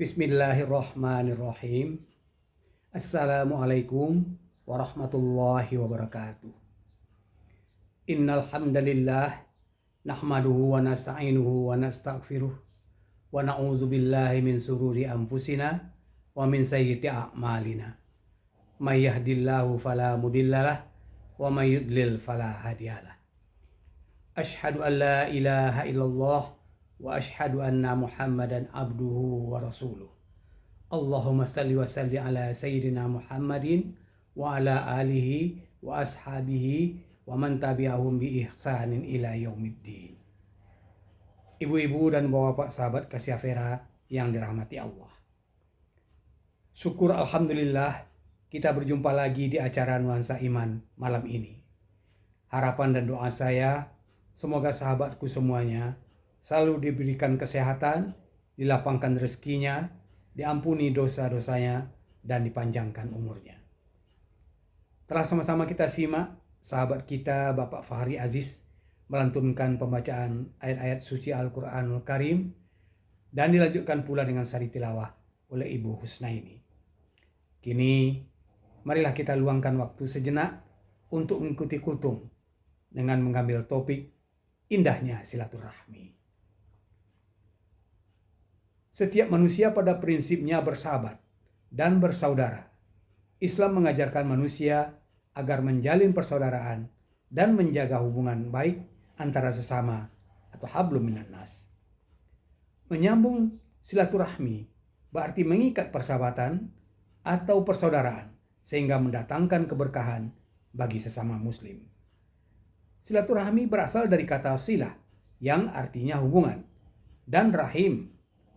Bismillahirrahmanirrahim. Assalamualaikum warahmatullahi wabarakatuh. Innal hamdalillah nahmaduhu wa nasta'inuhu wa nastaghfiruh wa na'udzu billahi min sururi anfusina wa min sayyiati a'malina. May yahdihillahu fala mudhillalah wa may yudlil fala hadiyalah. Asyhadu an la ilaha illallah wa asyhadu anna Muhammadan abduhu wa rasuluh. Allahumma salli wa salli ala sayyidina Muhammadin wa ala alihi wa ashabihi wa man tabi'ahum bi ihsanin ila yaumiddin. Ibu-ibu dan bapak-bapak sahabat kasih Afera yang dirahmati Allah. Syukur alhamdulillah kita berjumpa lagi di acara Nuansa Iman malam ini. Harapan dan doa saya semoga sahabatku semuanya selalu diberikan kesehatan, dilapangkan rezekinya, diampuni dosa-dosanya, dan dipanjangkan umurnya. Telah sama-sama kita simak sahabat kita Bapak Fahri Aziz melantunkan pembacaan ayat-ayat suci Al-Quranul Karim dan dilanjutkan pula dengan sari tilawah oleh Ibu Husnaini. Kini marilah kita luangkan waktu sejenak untuk mengikuti kultum dengan mengambil topik indahnya silaturahmi. Setiap manusia pada prinsipnya bersahabat dan bersaudara. Islam mengajarkan manusia agar menjalin persaudaraan dan menjaga hubungan baik antara sesama atau hablum minan nas. Menyambung silaturahmi berarti mengikat persahabatan atau persaudaraan sehingga mendatangkan keberkahan bagi sesama muslim. Silaturahmi berasal dari kata silah yang artinya hubungan dan rahim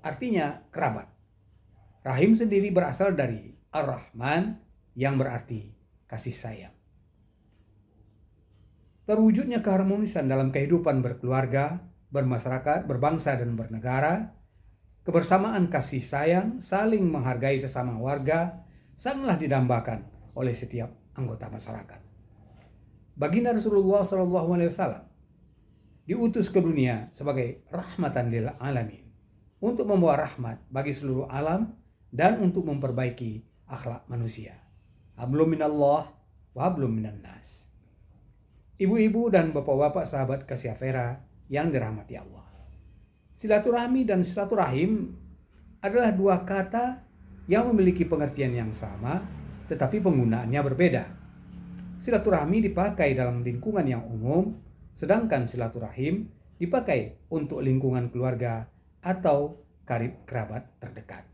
artinya kerabat. Rahim sendiri berasal dari Ar-Rahman yang berarti kasih sayang. Terwujudnya keharmonisan dalam kehidupan berkeluarga, bermasyarakat, berbangsa dan bernegara, kebersamaan kasih sayang, saling menghargai sesama warga, sangatlah didambakan oleh setiap anggota masyarakat. Baginda Rasulullah SAW diutus ke dunia sebagai rahmatan lil alamin, untuk membawa rahmat bagi seluruh alam dan untuk memperbaiki akhlak manusia. Hablum minallah wa hablum minan nas. Ibu-ibu dan bapak-bapak sahabat kasih Afera yang dirahmati Allah. Silaturahmi dan silaturahim adalah dua kata yang memiliki pengertian yang sama tetapi penggunaannya berbeda. Silaturahmi dipakai dalam lingkungan yang umum, sedangkan silaturahim dipakai untuk lingkungan keluarga atau karib kerabat terdekat.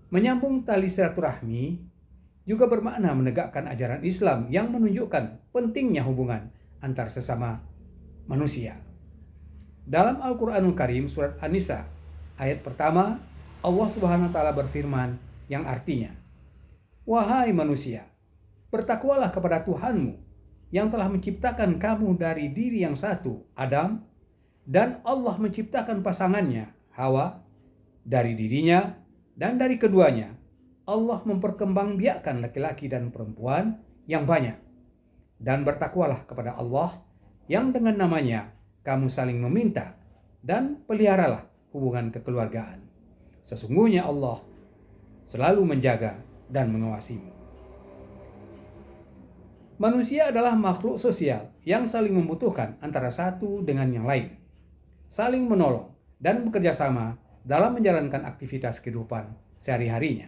Menyambung tali silaturahmi juga bermakna menegakkan ajaran Islam yang menunjukkan pentingnya hubungan antar sesama manusia. Dalam Al-Quranul Karim surat An-Nisa ayat pertama, Allah Subhanahu wa taala berfirman yang artinya, "Wahai manusia, bertakwalah kepada Tuhanmu yang telah menciptakan kamu dari diri yang satu, Adam, dan Allah menciptakan pasangannya, Hawa, dari dirinya, dan dari keduanya Allah memperkembangbiakkan laki-laki dan perempuan yang banyak. Dan bertakwalah kepada Allah yang dengan namanya kamu saling meminta, dan peliharalah hubungan kekeluargaan. Sesungguhnya Allah selalu menjaga dan mengawasimu." Manusia adalah makhluk sosial yang saling membutuhkan antara satu dengan yang lain, saling menolong dan bekerja sama dalam menjalankan aktivitas kehidupan sehari-harinya.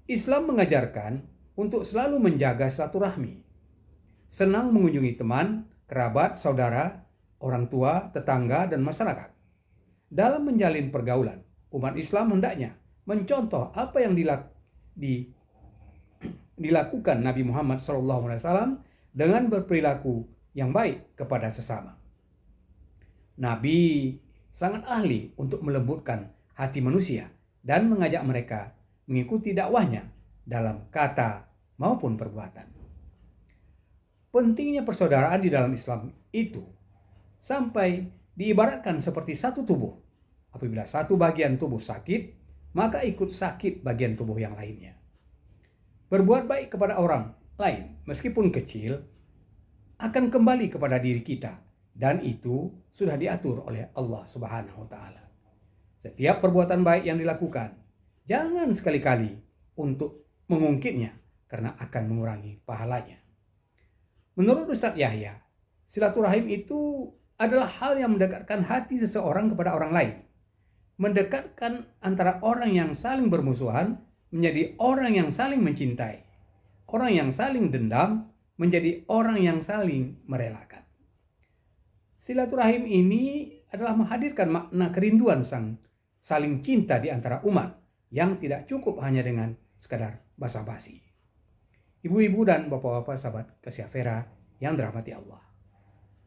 Islam mengajarkan untuk selalu menjaga silaturahmi, senang mengunjungi teman, kerabat, saudara, orang tua, tetangga, dan masyarakat. Dalam menjalin pergaulan, umat Islam hendaknya mencontoh apa yang dilakukan Nabi Muhammad SAW dengan berperilaku yang baik kepada sesama. Nabi sangat ahli untuk melembutkan hati manusia dan mengajak mereka mengikuti dakwahnya dalam kata maupun perbuatan. Pentingnya persaudaraan di dalam Islam itu sampai diibaratkan seperti satu tubuh. Apabila satu bagian tubuh sakit, maka ikut sakit bagian tubuh yang lainnya. Berbuat baik kepada orang lain, meskipun kecil, akan kembali kepada diri kita, dan itu sudah diatur oleh Allah Subhanahu wa taala. Setiap perbuatan baik yang dilakukan, jangan sekali-kali untuk mengungkitnya karena akan mengurangi pahalanya. Menurut Ustadz Yahya, silaturahim itu adalah hal yang mendekatkan hati seseorang kepada orang lain. Mendekatkan antara orang yang saling bermusuhan menjadi orang yang saling mencintai. Orang yang saling dendam menjadi orang yang saling merelakan. Silaturahim ini adalah menghadirkan makna kerinduan saling cinta di antara umat yang tidak cukup hanya dengan sekadar basa-basi. Ibu-ibu dan bapak-bapak sahabat kasih Vera yang dirahmati Allah.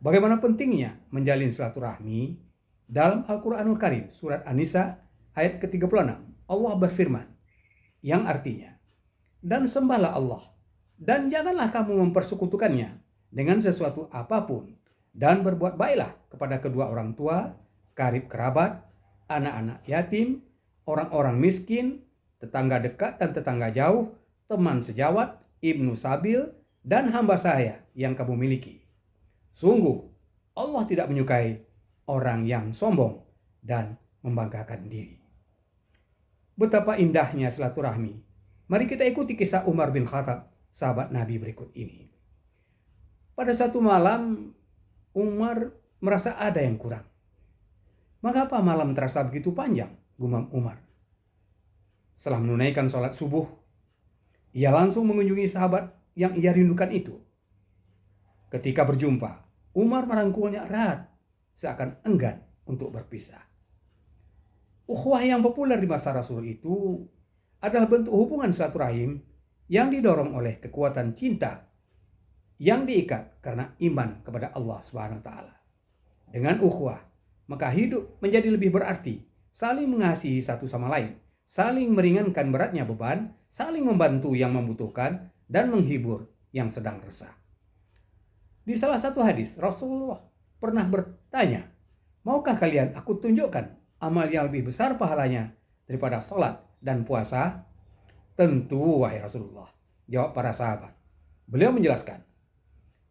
Bagaimana pentingnya menjalin silaturahmi dalam Al-Quranul Karim surat An-Nisa ayat ke-36. Allah berfirman yang artinya, dan sembahlah Allah dan janganlah kamu mempersekutukannya dengan sesuatu apapun dan berbuat baiklah kepada kedua orang tua, karib kerabat, anak-anak yatim, orang-orang miskin, tetangga dekat dan tetangga jauh, teman sejawat, ibnu sabil, dan hamba saya yang kamu miliki. Sungguh, Allah tidak menyukai orang yang sombong dan membanggakan diri. Betapa indahnya silaturahmi. Mari kita ikuti kisah Umar bin Khattab, sahabat Nabi berikut ini. Pada satu malam, Umar merasa ada yang kurang. Mengapa malam terasa begitu panjang? Gumam Umar. Setelah menunaikan sholat subuh, ia langsung mengunjungi sahabat yang ia rindukan itu. Ketika berjumpa, Umar merangkulnya erat, seakan enggan untuk berpisah. Ukhuwah yang populer di masa Rasul itu adalah bentuk hubungan silaturahim yang didorong oleh kekuatan cinta yang diikat karena iman kepada Allah Subhanahu wa taala. Dengan ukhuwah, maka hidup menjadi lebih berarti, saling mengasihi satu sama lain, saling meringankan beratnya beban, saling membantu yang membutuhkan, dan menghibur yang sedang resah. Di salah satu hadis, Rasulullah pernah bertanya, maukah kalian aku tunjukkan amal yang lebih besar pahalanya daripada sholat dan puasa? Tentu, wahai Rasulullah, jawab para sahabat. Beliau menjelaskan,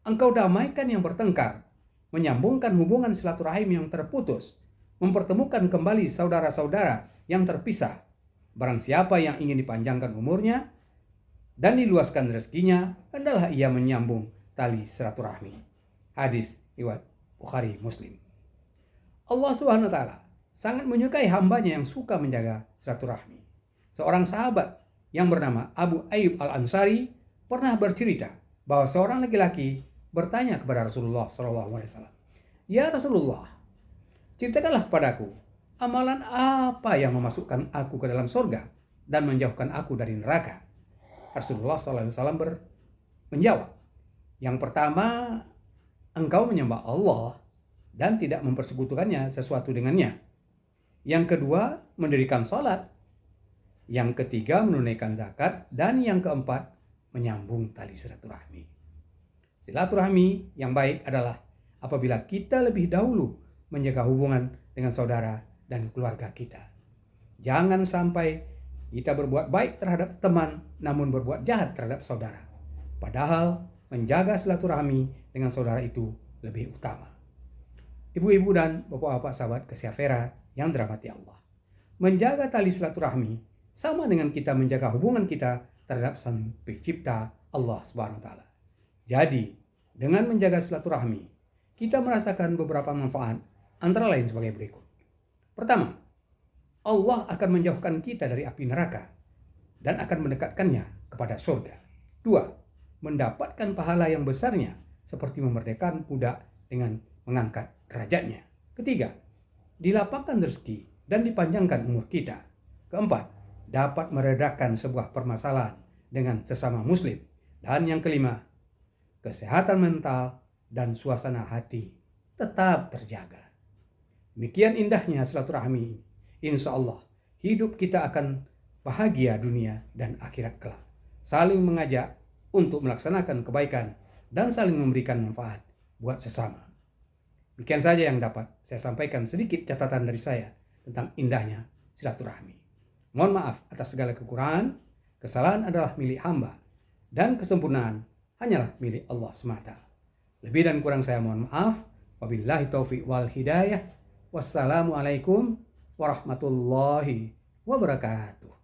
engkau damaikan yang bertengkar, menyambungkan hubungan silaturahim yang terputus, mempertemukan kembali saudara-saudara yang terpisah. Barang siapa yang ingin dipanjangkan umurnya dan diluaskan rezekinya, hendaklah ia menyambung tali silaturahmi. Hadis riwayat Bukhari Muslim. Allah Subhanahu wa taala sangat menyukai hambanya yang suka menjaga silaturahmi. Seorang sahabat yang bernama Abu Ayyub Al-Ansari pernah bercerita bahwa seorang laki-laki bertanya kepada Rasulullah SAW, "Ya Rasulullah, ceritakanlah kepadaku, amalan apa yang memasukkan aku ke dalam surga dan menjauhkan aku dari neraka?" Rasulullah SAW menjawab, "Yang pertama, engkau menyembah Allah dan tidak mempersekutukannya sesuatu dengannya. Yang kedua, mendirikan sholat. Yang ketiga, menunaikan zakat. Dan yang keempat, menyambung tali silaturahmi." Silaturahmi yang baik adalah apabila kita lebih dahulu menjaga hubungan dengan saudara dan keluarga kita. Jangan sampai kita berbuat baik terhadap teman namun berbuat jahat terhadap saudara. Padahal menjaga silaturahmi dengan saudara itu lebih utama. Ibu-ibu dan bapak-bapak sahabat kasih Vera yang dirahmati Allah. Menjaga tali silaturahmi sama dengan kita menjaga hubungan kita terhadap Sang Pencipta Allah Subhanahu wa taala. Jadi, dengan menjaga silaturahmi, kita merasakan beberapa manfaat antara lain sebagai berikut. Pertama, Allah akan menjauhkan kita dari api neraka dan akan mendekatkannya kepada surga. Dua, mendapatkan pahala yang besarnya seperti memerdekakan budak dengan mengangkat derajatnya. Ketiga, dilapangkan rezeki dan dipanjangkan umur kita. Keempat, dapat meredakan sebuah permasalahan dengan sesama muslim. Dan yang kelima, kesehatan mental dan suasana hati tetap terjaga. Demikian indahnya silaturahmi. Insya Allah hidup kita akan bahagia dunia dan akhirat kelak. Saling mengajak untuk melaksanakan kebaikan dan saling memberikan manfaat buat sesama. Demikian saja yang dapat saya sampaikan, sedikit catatan dari saya tentang indahnya silaturahmi. Mohon maaf atas segala kekurangan. Kesalahan adalah milik hamba dan kesempurnaan hanyalah milik Allah semata. Lebih dan kurang saya mohon maaf. Wabillahi taufiq wal hidayah. Wassalamualaikum warahmatullahi wabarakatuh.